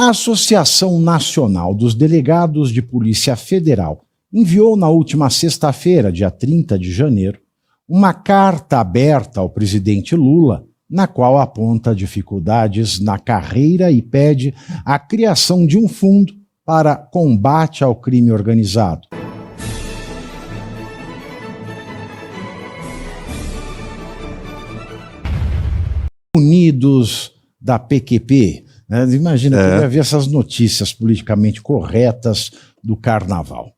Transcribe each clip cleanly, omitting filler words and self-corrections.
A Associação Nacional dos Delegados de Polícia Federal enviou na última sexta-feira, dia 30 de janeiro, uma carta aberta ao presidente Lula, na qual aponta dificuldades na carreira e pede a criação de um fundo para combate ao crime organizado. Unidos da PQP, né? Imagina que eu ia ver essas notícias politicamente corretas do carnaval.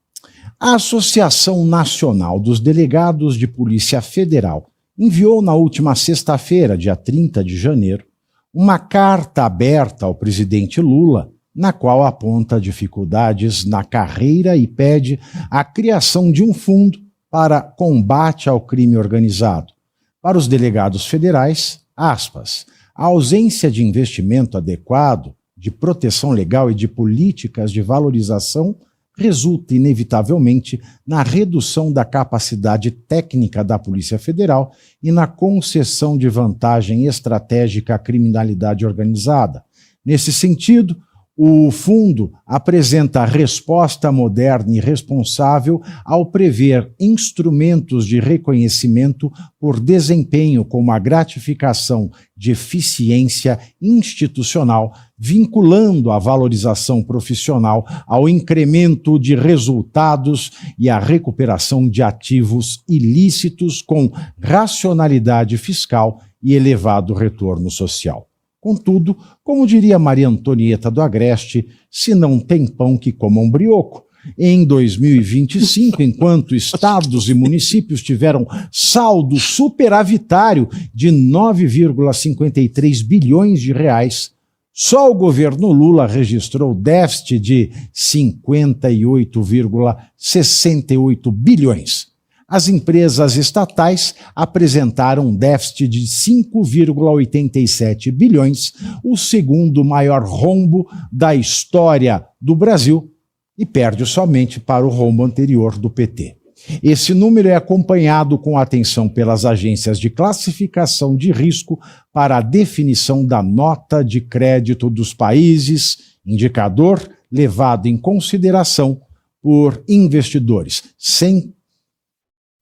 A Associação Nacional dos Delegados de Polícia Federal enviou na última sexta-feira, dia 30 de janeiro, uma carta aberta ao presidente Lula, na qual aponta dificuldades na carreira e pede a criação de um fundo para combate ao crime organizado. Para os delegados federais, aspas, a ausência de investimento adequado, de proteção legal e de políticas de valorização resulta inevitavelmente na redução da capacidade técnica da Polícia Federal e na concessão de vantagem estratégica à criminalidade organizada. Nesse sentido, o fundo apresenta resposta moderna e responsável ao prever instrumentos de reconhecimento por desempenho como a gratificação de eficiência institucional, vinculando a valorização profissional ao incremento de resultados e à recuperação de ativos ilícitos com racionalidade fiscal e elevado retorno social. Contudo, como diria Maria Antonieta do Agreste, se não tem pão que comam brioco. Em 2025, enquanto estados e municípios tiveram saldo superavitário de 9,53 bilhões de reais, só o governo Lula registrou déficit de 58,68 bilhões. As empresas estatais apresentaram um déficit de 5,87 bilhões, o segundo maior rombo da história do Brasil, e perde somente para o rombo anterior do PT. Esse número é acompanhado com atenção pelas agências de classificação de risco para a definição da nota de crédito dos países, indicador levado em consideração por investidores,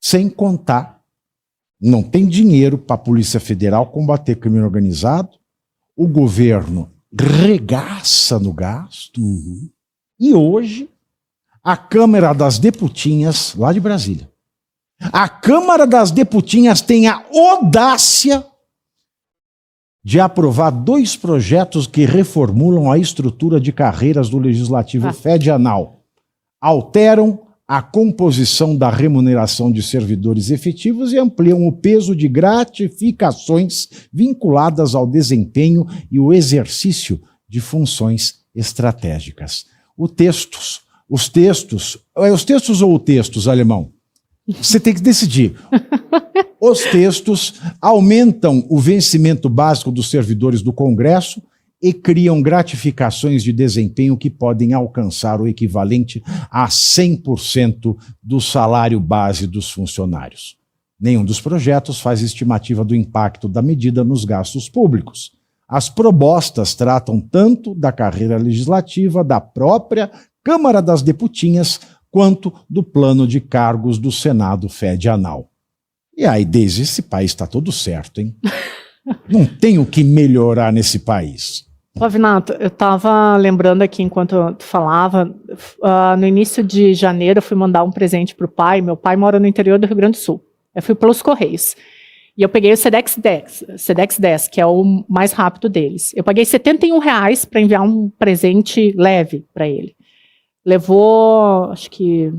sem contar, não tem dinheiro para a Polícia Federal combater crime organizado, o governo regaça no gasto, e hoje a Câmara das Deputinhas, lá de Brasília, a Câmara das Deputinhas tem a audácia de aprovar 2 projetos que reformulam a estrutura de carreiras do Legislativo Federal, alteram a composição da remuneração de servidores efetivos e ampliam o peso de gratificações vinculadas ao desempenho e o exercício de funções estratégicas. Os textos ou textos, alemão? Você tem que decidir. Os textos aumentam o vencimento básico dos servidores do Congresso e criam gratificações de desempenho que podem alcançar o equivalente a 100% do salário base dos funcionários. Nenhum dos projetos faz estimativa do impacto da medida nos gastos públicos. As propostas tratam tanto da carreira legislativa da própria Câmara das Deputinhas quanto do plano de cargos do Senado Federal. E aí, Deise, esse país está todo certo, hein? Não tem o que melhorar nesse país. Pavinato, eu estava lembrando aqui enquanto tu falava, no início de janeiro eu fui mandar um presente para o pai. Meu pai mora no interior do Rio Grande do Sul. Eu fui pelos Correios. E eu peguei o Sedex 10, que é o mais rápido deles. Eu paguei R$71 para enviar um presente leve para ele. Levou, acho que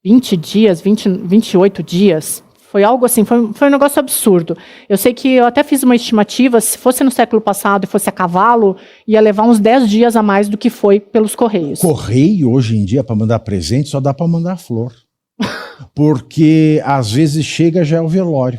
28 dias. Foi algo assim, foi um negócio absurdo. Eu sei que eu até fiz uma estimativa, se fosse no século passado e fosse a cavalo, ia levar uns 10 dias a mais do que foi pelos Correios. Correio, hoje em dia, para mandar presente, só dá para mandar flor. Porque, às vezes, chega já é o velório.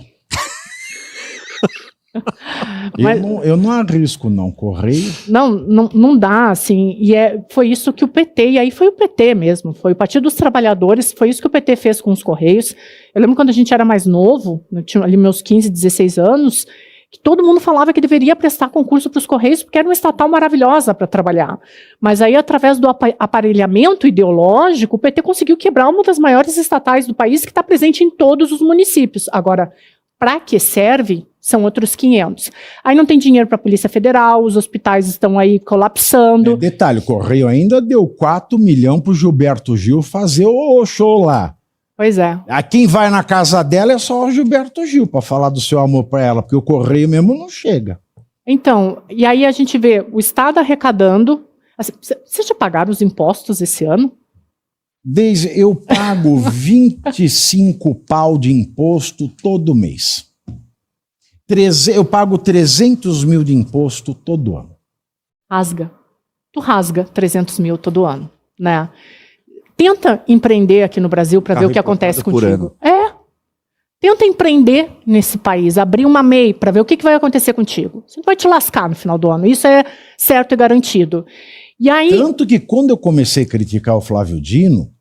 Mas, eu não arrisco, não. Correio. Não dá, assim. E foi isso que o PT, e aí foi o PT mesmo, foi o Partido dos Trabalhadores, foi isso que o PT fez com os Correios. Eu lembro quando a gente era mais novo, eu tinha ali meus 15, 16 anos, que todo mundo falava que deveria prestar concurso para os Correios, porque era uma estatal maravilhosa para trabalhar. Mas aí, através do aparelhamento ideológico, o PT conseguiu quebrar uma das maiores estatais do país, que está presente em todos os municípios. Agora, para que serve? São outros 500. Aí não tem dinheiro para a Polícia Federal, os hospitais estão aí colapsando. Detalhe, o Correio ainda deu 4 milhões para o Gilberto Gil fazer o show lá. Pois é. A quem vai na casa dela é só o Gilberto Gil para falar do seu amor para ela, porque o Correio mesmo não chega. Então, e aí a gente vê o Estado arrecadando. Assim, vocês já pagaram os impostos esse ano? Eu pago 25 pau de imposto todo mês. Eu pago 300 mil de imposto todo ano. Rasga. Tu rasga 300 mil todo ano, né? Tenta empreender aqui no Brasil para ver o que acontece contigo. Tenta empreender nesse país, abrir uma MEI para ver o que vai acontecer contigo. Você não vai te lascar no final do ano. Isso é certo e garantido. E aí... Tanto que quando eu comecei a criticar o Flávio Dino,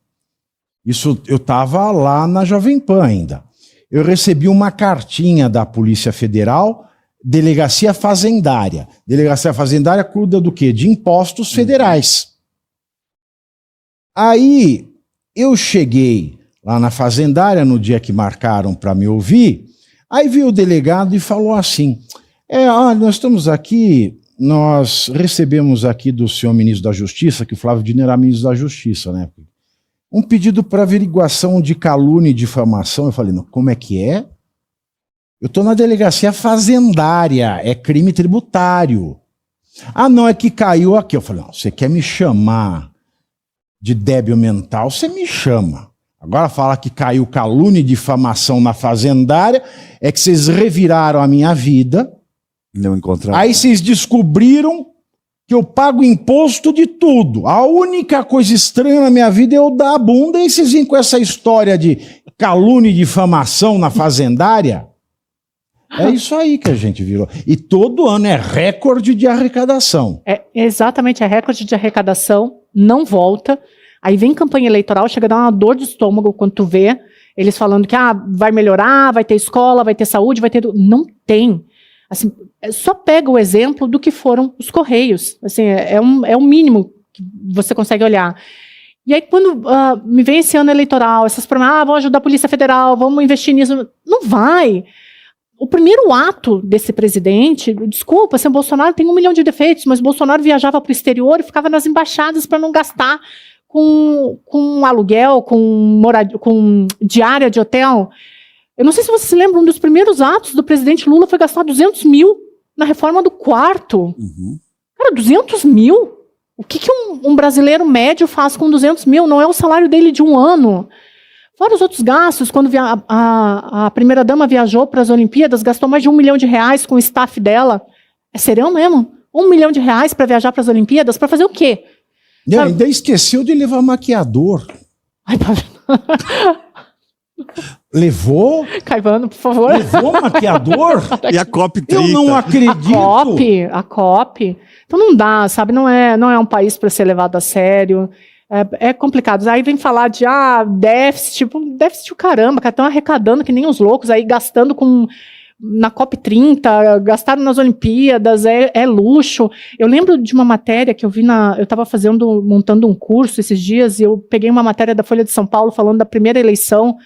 eu estava lá na Jovem Pan ainda. Eu recebi uma cartinha da Polícia Federal, Delegacia Fazendária. Delegacia Fazendária cuida do quê? De impostos federais. Aí eu cheguei lá na Fazendária no dia que marcaram para me ouvir, aí veio o delegado e falou assim, nós estamos aqui, nós recebemos aqui do senhor ministro da Justiça, que o Flávio Dino era ministro da Justiça, né? Um pedido para averiguação de calúnia e difamação. Eu falei, não, como é que é? Eu estou na Delegacia Fazendária, é crime tributário. Ah, não, é que caiu aqui. Eu falei, não, você quer me chamar de débil mental, você me chama. Agora fala que caiu calúnia e difamação na Fazendária, é que vocês reviraram a minha vida. Não encontraram. Aí vocês descobriram que eu pago imposto de tudo. A única coisa estranha na minha vida é eu dar a bunda, e vocês vêm com essa história de calúnia e difamação na Fazendária. É isso aí que a gente virou. E todo ano é recorde de arrecadação. Exatamente, é recorde de arrecadação, não volta. Aí vem campanha eleitoral, chega a dar uma dor de estômago quando tu vê eles falando que vai melhorar, vai ter escola, vai ter saúde, vai ter... Não tem. Assim, só pega o exemplo do que foram os Correios. Assim, é o mínimo que você consegue olhar. E aí, quando me vem esse ano eleitoral, essas promessas, vamos ajudar a Polícia Federal, vamos investir nisso. Não vai. O primeiro ato desse presidente, desculpa, assim, o Bolsonaro tem 1 milhão de defeitos, mas o Bolsonaro viajava para o exterior e ficava nas embaixadas para não gastar com aluguel, com diária de hotel. Eu não sei se vocês se lembram, um dos primeiros atos do presidente Lula foi gastar 200 mil na reforma do quarto. Uhum. Cara, 200 mil? O que um brasileiro médio faz com 200 mil? Não é o salário dele de um ano. Fora os outros gastos, quando a primeira-dama viajou para as Olimpíadas, gastou mais de R$1 milhão com o staff dela. É serião mesmo? R$1 milhão para viajar para as Olimpíadas? Para fazer o quê? E ainda esqueceu de levar maquiador. Ai, Levou? Caivano, por favor. Levou maquiador? E a COP30? Eu não acredito. A COP. Então não dá, sabe? Não é um país para ser levado a sério. É complicado. Aí vem falar de déficit, déficit o caramba, cara, estão arrecadando que nem os loucos, aí gastando na COP30, gastaram nas Olimpíadas, é luxo. Eu lembro de uma matéria que eu vi eu estava montando um curso esses dias, e eu peguei uma matéria da Folha de São Paulo falando da primeira eleição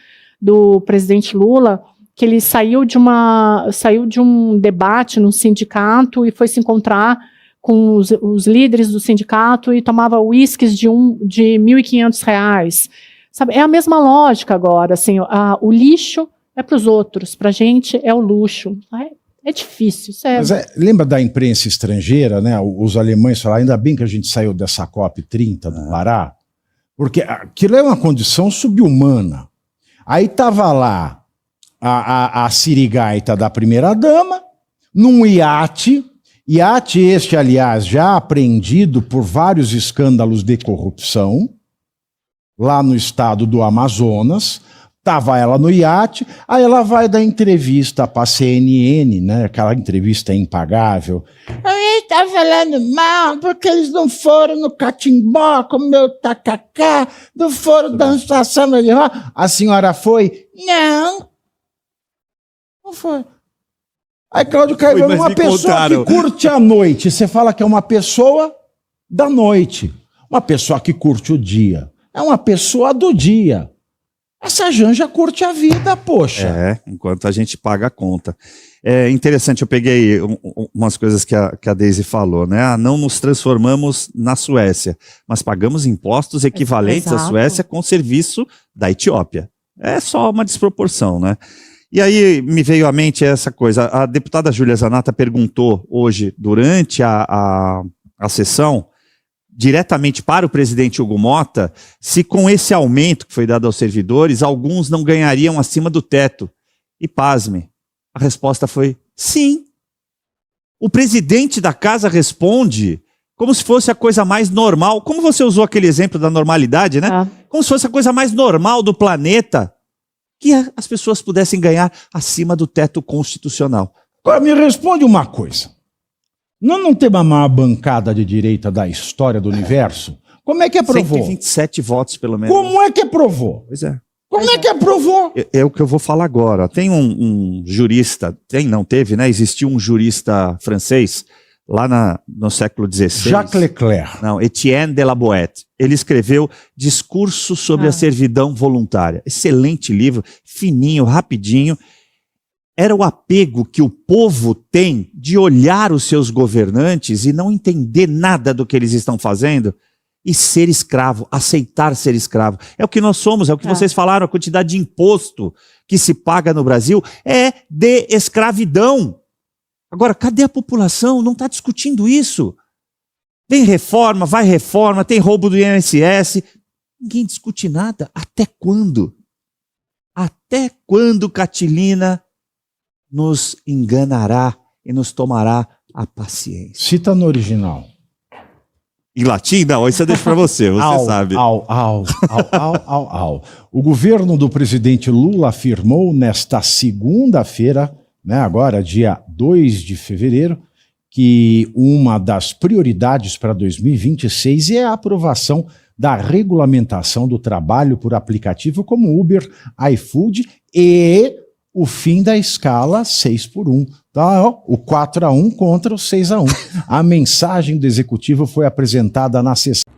do presidente Lula, que ele saiu de um debate num sindicato e foi se encontrar com os líderes do sindicato e tomava uísques de R$1.500. Sabe? É a mesma lógica agora, assim, o lixo é para os outros, para a gente é o luxo. É difícil. Mas lembra da imprensa estrangeira, né? Os alemães falaram, ainda bem que a gente saiu dessa COP30 do Pará, porque aquilo é uma condição subhumana. Aí estava lá a sirigaita da primeira-dama, num iate este, aliás, já apreendido por vários escândalos de corrupção, lá no estado do Amazonas. Estava ela no iate, aí ela vai dar entrevista para a CNN, né? Aquela entrevista impagável. Aí está falando mal, porque eles não foram no catimbó com o meu tacacá, não foram dançar samba de roda. A senhora foi? Não. Não foi. Aí, Cláudio Caivano, Mas uma me pessoa contaram. que curte a noite, você fala que é uma pessoa da noite. Uma pessoa que curte o dia. É uma pessoa do dia. Essa Janja curte a vida, poxa. É, enquanto a gente paga a conta. É interessante, eu peguei umas coisas que a Daisy falou, né? Ah, não nos transformamos na Suécia, mas pagamos impostos equivalentes à Exato. Suécia com serviço da Etiópia. É só uma desproporção, né? E aí me veio à mente essa coisa. A deputada Júlia Zanatta perguntou hoje, durante a sessão, diretamente para o presidente Hugo Motta, se com esse aumento que foi dado aos servidores, alguns não ganhariam acima do teto. E pasme, a resposta foi sim. O presidente da casa responde como se fosse a coisa mais normal. Como você usou aquele exemplo da normalidade, né? Como se fosse a coisa mais normal do planeta, que as pessoas pudessem ganhar acima do teto constitucional. Agora me responde uma coisa. Nós não temos a maior bancada de direita da história do universo? Como é que aprovou? 127 votos, pelo menos. Como é que aprovou? Pois é. Como é que aprovou? É o que eu vou falar agora. Tem um jurista, teve, né? Existiu um jurista francês lá no século XVI. Jacques Leclerc. Não, Etienne de la Boëte. Ele escreveu Discurso sobre a Servidão Voluntária. Excelente livro, fininho, rapidinho. Era o apego que o povo tem de olhar os seus governantes e não entender nada do que eles estão fazendo e ser escravo, aceitar ser escravo. É o que nós somos, é o que vocês falaram, a quantidade de imposto que se paga no Brasil é de escravidão. Agora, cadê a população? Não está discutindo isso. Vem reforma, vai reforma, tem roubo do INSS. Ninguém discute nada. Até quando? Até quando, Catilina, nos enganará e nos tomará a paciência? Cita no original. Em latim? Não, isso eu deixo para você sabe. Au. O governo do presidente Lula afirmou nesta segunda-feira, né, agora dia 2 de fevereiro, que uma das prioridades para 2026 é a aprovação da regulamentação do trabalho por aplicativo como Uber, iFood e o fim da escala 6x1. Tá, ó, o 4x1 contra o 6x1. A mensagem do executivo foi apresentada na sessão.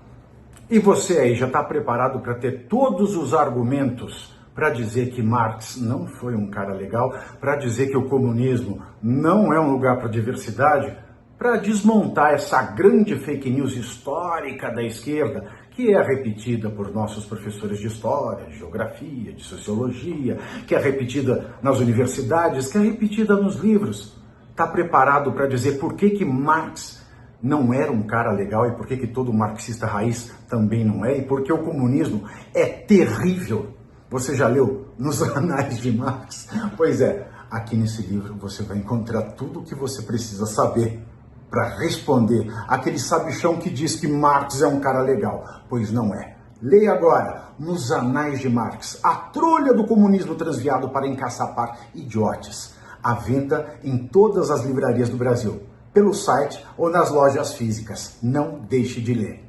E você aí já está preparado para ter todos os argumentos para dizer que Marx não foi um cara legal, para dizer que o comunismo não é um lugar para diversidade, para desmontar essa grande fake news histórica da esquerda, que é repetida por nossos professores de história, de geografia, de sociologia, que é repetida nas universidades, que é repetida nos livros. Está preparado para dizer por que Marx não era um cara legal e por que todo marxista raiz também não é, e por que o comunismo é terrível? Você já leu Nos Anais de Marx? Pois é, aqui nesse livro você vai encontrar tudo o que você precisa saber para responder aquele sabichão que diz que Marx é um cara legal, pois não é. Leia agora, Nos Anais de Marx, a trolha do comunismo transviado para encaçapar idiotes. À venda em todas as livrarias do Brasil, pelo site ou nas lojas físicas. Não deixe de ler.